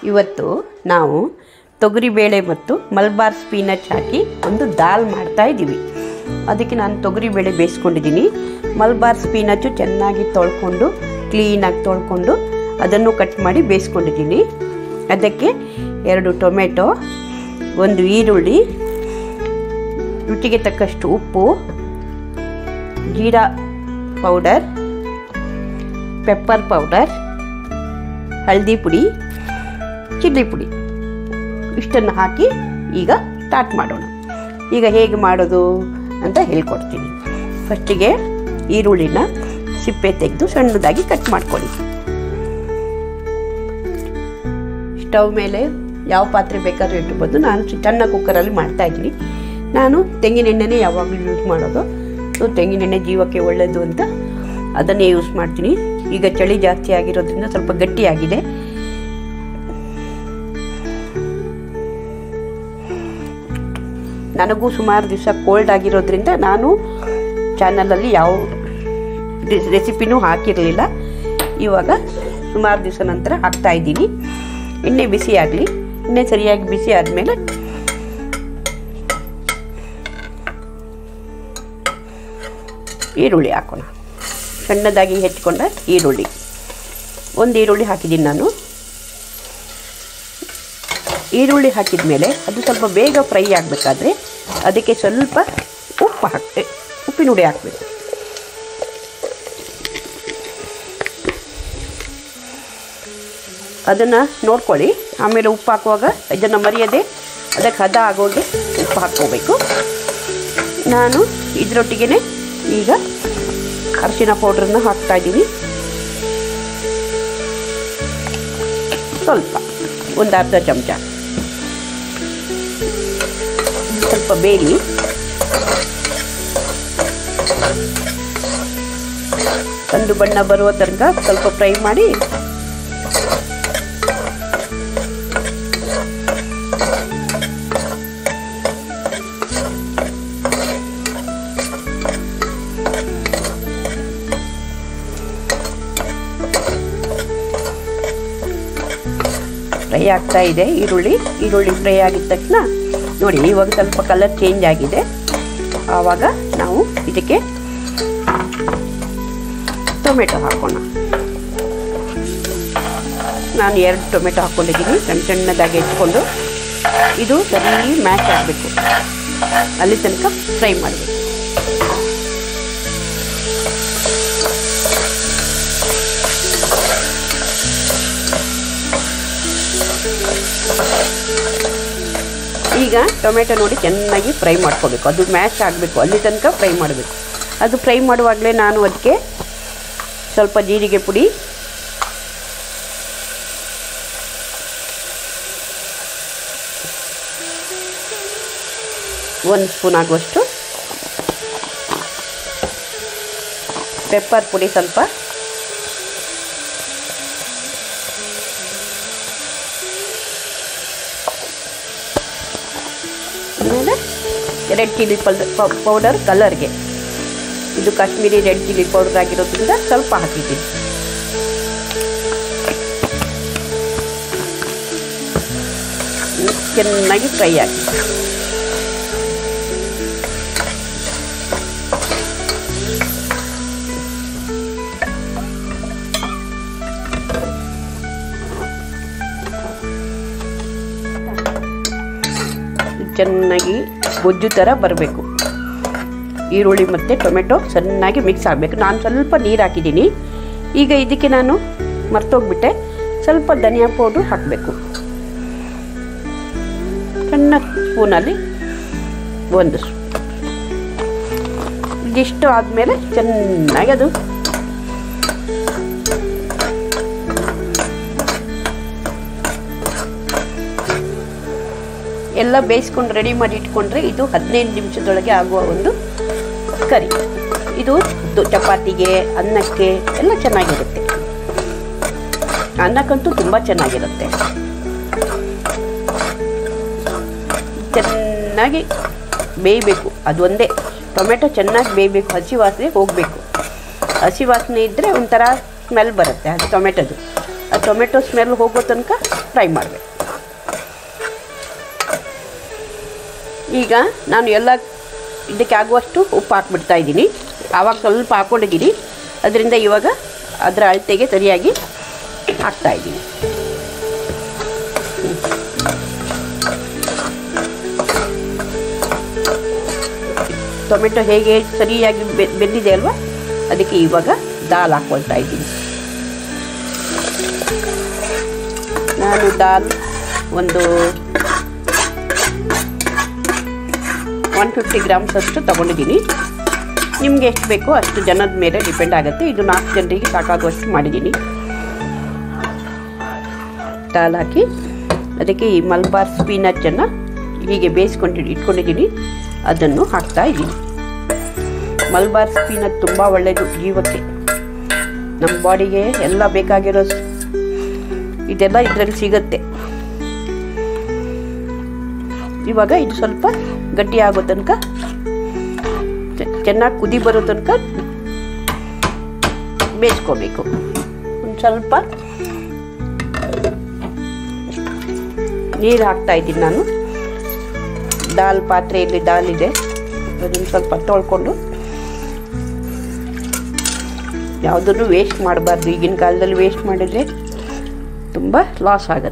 ಇವತ್ತು ನಾವು ತೊಗರಿಬೇಳೆ ಮತ್ತು ಮಲ್ಬಾರ್ ಸ್ಪಿನಚ್ ಹಾಕಿ ಒಂದು ದಾಲ್ ಮಾಡ್ತಾ ಇದ್ದೀವಿ. ಅದಕ್ಕೆ ನಾನು ತೊಗರಿಬೇಳೆ ಬೇಯಿಸ್ಕೊಂಡಿದ್ದೀನಿ. ಮಲ್ಬಾರ್ ಸ್ಪಿನಚ್ಚು ಚೆನ್ನಾಗಿ ತೊಳ್ಕೊಂಡು ಕ್ಲೀನಾಗಿ ತೊಳ್ಕೊಂಡು ಅದನ್ನು ಕಟ್ ಮಾಡಿ ಬೇಯಿಸ್ಕೊಂಡಿದ್ದೀನಿ. ಅದಕ್ಕೆ 2 ಟೊಮೆಟೊ, 1 ಈರುಳ್ಳಿ, ರುಚಿಗೆ ತಕ್ಕಷ್ಟು ಉಪ್ಪು, ಜೀರಾ ಪೌಡರ್, ಪೆಪ್ಪರ್ ಪೌಡರ್, ಹಳದಿ ಪುಡಿ, ಚಿಲ್ಲಿ ಪುಡಿ ಇಷ್ಟನ್ನು ಹಾಕಿ ಈಗ ಸ್ಟಾರ್ಟ್ ಮಾಡೋಣ. ಈಗ ಹೇಗೆ ಮಾಡೋದು ಅಂತ ಹೇಳ್ಕೊಡ್ತೀನಿ. ಫಸ್ಟಿಗೆ ಈರುಳ್ಳಿನ ಸಿಪ್ಪೆ ತೆಗೆದು ಸಣ್ಣದಾಗಿ ಕಟ್ ಮಾಡ್ಕೊಳ್ಳಿ. ಸ್ಟವ್ ಮೇಲೆ ಯಾವ ಪಾತ್ರೆ ಬೇಕಾದ್ರೂ ಇಟ್ಬೋದು. ನಾನು ಸಣ್ಣ ಕುಕ್ಕರಲ್ಲಿ ಮಾಡ್ತಾಯಿದ್ದೀನಿ. ನಾನು ತೆಂಗಿನೆಣ್ಣೆನೇ ಯಾವಾಗಲೂ ಯೂಸ್ ಮಾಡೋದು. ತೆಂಗಿನೆಣ್ಣೆ ಜೀವಕ್ಕೆ ಒಳ್ಳೆಯದು ಅಂತ ಅದನ್ನೇ ಯೂಸ್ ಮಾಡ್ತೀನಿ. ಈಗ ಚಳಿ ಜಾಸ್ತಿ ಆಗಿರೋದ್ರಿಂದ ಸ್ವಲ್ಪ ಗಟ್ಟಿಯಾಗಿದೆ. ನನಗೂ ಸುಮಾರು ದಿವಸ ಕೋಲ್ಡ್ ಆಗಿರೋದ್ರಿಂದ ನಾನು ಚಾನಲಲ್ಲಿ ಯಾವ ರೆಸಿಪಿನೂ ಹಾಕಿರಲಿಲ್ಲ. ಇವಾಗ ಸುಮಾರು ದಿವಸ ನಂತರ ಹಾಕ್ತಾಯಿದ್ದೀನಿ. ಎಣ್ಣೆ ಬಿಸಿ ಆಗಲಿ. ಎಣ್ಣೆ ಸರಿಯಾಗಿ ಬಿಸಿ ಆದಮೇಲೆ ಈರುಳ್ಳಿ ಹಾಕೋಣ. ಸಣ್ಣದಾಗಿ ಹೆಚ್ಚಿಕೊಂಡ ಈರುಳ್ಳಿ, 1 ಈರುಳ್ಳಿ ಹಾಕಿದ್ದೀನಿ ನಾನು. ಈರುಳ್ಳಿ ಹಾಕಿದ ಮೇಲೆ ಅದು ಸ್ವಲ್ಪ ಬೇಗ ಫ್ರೈ ಆಗಬೇಕಾದ್ರೆ ಅದಕ್ಕೆ ಸ್ವಲ್ಪ ಉಪ್ಪಿನ ಹುಡಿ ಹಾಕಬೇಕು. ಅದನ್ನು ನೋಡ್ಕೊಳ್ಳಿ. ಆಮೇಲೆ ಉಪ್ಪು ಹಾಕುವಾಗ ಇದನ್ನು ಮರೆಯದೆ ಅದಕ್ಕೆ ಹದ ಆಗೋಗಿ ಉಪ್ಪು ಹಾಕ್ಕೋಬೇಕು. ನಾನು ಇದರೊಟ್ಟಿಗೆ ಈಗ ಅರಿಶಿನ ಪೌಡ್ರನ್ನ ಹಾಕ್ತಾಯಿದ್ದೀನಿ. ಸ್ವಲ್ಪ ಒಂದು ಅರ್ಧ ಚಮಚ. ಸ್ವಲ್ಪ ಬೇಲಿ ಕಂದು ಬಣ್ಣ ಬರುವ ತನಕ ಸ್ವಲ್ಪ ಫ್ರೈ ಮಾಡಿ ಫ್ರೈ ಆಗ್ತಾ ಇದೆ. ಈರುಳ್ಳಿ ಫ್ರೈ ಆಗಿದ ತಕ್ಷಣ ನೋಡಿ ಇವಾಗ ಸ್ವಲ್ಪ ಕಲರ್ ಚೇಂಜ್ ಆಗಿದೆ. ಆವಾಗ ನಾವು ಇದಕ್ಕೆ ಟೊಮೆಟೊ ಹಾಕೋಣ. ನಾನು 2 ಟೊಮೆಟೊ ಹಾಕ್ಕೊಂಡಿದ್ದೀನಿ. ಸಣ್ಣದಾಗಿ ಹೆಚ್ಕೊಂಡು ಇದು ಸರಿ ಮ್ಯಾಶ್ ಆಗಬೇಕು. ಅಲ್ಲಿ ತನಕ ಫ್ರೈ ಮಾಡಬೇಕು. ಈಗ ಟೊಮೆಟೊ ನೋಡಿ ಚೆನ್ನಾಗಿ ಫ್ರೈ ಮಾಡ್ಕೋಬೇಕು. ಅದು ಮ್ಯಾಶ್ ಆಗಬೇಕು. ಅಲ್ಲಿ ತನಕ ಫ್ರೈ ಮಾಡಬೇಕು. ಅದು ಫ್ರೈ ಮಾಡುವಾಗಲೇ ನಾನು ಅದಕ್ಕೆ ಸ್ವಲ್ಪ ಜೀರಿಗೆ ಪುಡಿ, ಒಂದು ಸ್ಪೂನ್ ಆಗುವಷ್ಟು ಪೆಪ್ಪರ್ ಪುಡಿ, ಸ್ವಲ್ಪ ಆಮೇಲೆ ರೆಡ್ ಚಿಲ್ಲಿ ಪೌಡರ್ ಕಲರ್ಗೆ. ಇದು ಕಾಶ್ಮೀರಿ ರೆಡ್ ಚಿಲ್ಲಿ ಪೌಡರ್ ಆಗಿರೋದ್ರಿಂದ ಸ್ವಲ್ಪ ಹಾಕಿದ್ದೀನಿ. ಚೆನ್ನಾಗಿ ಫ್ರೈ ಆಗಿ ಚೆನ್ನಾಗಿ ಗೊಜ್ಜು ಥರ ಬರಬೇಕು. ಈರುಳ್ಳಿ ಮತ್ತು ಟೊಮೆಟೊ ಚೆನ್ನಾಗಿ ಮಿಕ್ಸ್ ಆಗಬೇಕು. ನಾನು ಸ್ವಲ್ಪ ನೀರು ಹಾಕಿದ್ದೀನಿ. ಈಗ ಇದಕ್ಕೆ ನಾನು ಮರ್ತೋಗ್ಬಿಟ್ಟೆ, ಸ್ವಲ್ಪ ಧನಿಯಾ ಪೌಡ್ರ್ ಹಾಕಬೇಕು. ಸಣ್ಣ ಸ್ಪೂನಲ್ಲಿ 1 ಸ್ಪೂನ್. ಇದಿಷ್ಟು ಆದಮೇಲೆ ಚೆನ್ನಾಗಿ ಅದು ಎಲ್ಲ ಬೇಯಿಸ್ಕೊಂಡು ರೆಡಿ ಮಾಡಿ ಇಟ್ಕೊಂಡ್ರೆ ಇದು 15 ನಿಮಿಷದೊಳಗೆ ಆಗುವ ಒಂದು ಕರಿ. ಇದು ಚಪಾತಿಗೆ, ಅನ್ನಕ್ಕೆ ಎಲ್ಲ ಚೆನ್ನಾಗಿರುತ್ತೆ. ಅನ್ನಕ್ಕಂತೂ ತುಂಬ ಚೆನ್ನಾಗಿರುತ್ತೆ. ಚೆನ್ನಾಗಿ ಬೇಯಬೇಕು. ಅದು ಒಂದೇ, ಟೊಮೆಟೊ ಚೆನ್ನಾಗಿ ಬೇಯಬೇಕು. ಹಸಿ ವಾಸನೆ ಹೋಗಬೇಕು. ಹಸಿ ವಾಸನೆ ಇದ್ದರೆ ಒಂಥರ ಸ್ಮೆಲ್ ಬರುತ್ತೆ ಅದು ಟೊಮೆಟೊದು. ಆ ಟೊಮೆಟೊ ಸ್ಮೆಲ್ ಹೋಗೋ ತನಕ ಫ್ರೈ ಮಾಡಬೇಕು. ಈಗ ನಾನು ಎಲ್ಲ ಇದಕ್ಕೆ ಆಗುವಷ್ಟು ಉಪ್ಪು ಹಾಕ್ಬಿಡ್ತಾ ಇದ್ದೀನಿ. ಆವಾಗ ಸ್ವಲ್ಪ ಹಾಕ್ಕೊಂಡಿದ್ದೀನಿ, ಅದರಿಂದ ಇವಾಗ ಅದರ ಅಳತೆಗೆ ಸರಿಯಾಗಿ ಹಾಕ್ತಾಯಿದ್ದೀನಿ. ಟೊಮೆಟೊ ಹೇಗೆ ಸರಿಯಾಗಿ ಬೆಂದಿದೆ ಅಲ್ವಾ, ಅದಕ್ಕೆ ಇವಾಗ ದಾಲ್ ಹಾಕ್ಕೊಳ್ತಾ ಇದ್ದೀನಿ. ನಾನು ದಾಲ್ ಒಂದು 150 ಗ್ರಾಮ್ಸ್ ಅಷ್ಟು ತೊಗೊಂಡಿದ್ದೀನಿ. ನಿಮಗೆ ಎಷ್ಟು ಬೇಕೋ ಅಷ್ಟು ಜನದ ಮೇಲೆ ಡಿಪೆಂಡ್ ಆಗುತ್ತೆ. ಇದು 4 ಜನರಿಗೆ ಸಾಕಾಗುವಷ್ಟು ಮಾಡಿದ್ದೀನಿ. ದಾಲ್ ಹಾಕಿ ಅದಕ್ಕೆ ಈ ಮಲ್ಬಾರ್ ಸ್ಪೀನಚ್ಚನ್ನು ಹೀಗೆ ಇಟ್ಕೊಂಡಿದ್ದೀನಿ, ಅದನ್ನು ಹಾಕ್ತಾ ಇದ್ದೀನಿ. ಮಲ್ಬಾರ್ ಸ್ಪೀನಚ್ ತುಂಬ ಒಳ್ಳೆಯದು ಜೀವಕ್ಕೆ, ನಮ್ಮ ಬಾಡಿಗೆ ಎಲ್ಲ ಬೇಕಾಗಿರೋ ಇದೆಲ್ಲ ಇದರಲ್ಲಿ ಸಿಗುತ್ತೆ. ಇವಾಗ ಇದು ಸ್ವಲ್ಪ ಗಟ್ಟಿ ಆಗೋ ತನಕ, ಚೆನ್ನಾಗಿ ಕುದಿ ಬರೋ ತನಕ ಬೇಯಿಸ್ಕೋಬೇಕು. ಒಂದು ಸ್ವಲ್ಪ ನೀರು ಹಾಕ್ತಾ ಇದ್ದೀನಿ ನಾನು. ದಾಲ್ ಪಾತ್ರೆಯಲ್ಲಿ ದಾಲ್ ಇದೆ, ಅದನ್ನು ಸ್ವಲ್ಪ ತೊಳ್ಕೊಂಡು. ಯಾವುದನ್ನು ವೇಸ್ಟ್ ಮಾಡಬಾರ್ದು. ಈಗಿನ ಕಾಲದಲ್ಲಿ ವೇಸ್ಟ್ ಮಾಡಿದರೆ ತುಂಬ ಲಾಸ್ ಆಗುತ್ತೆ.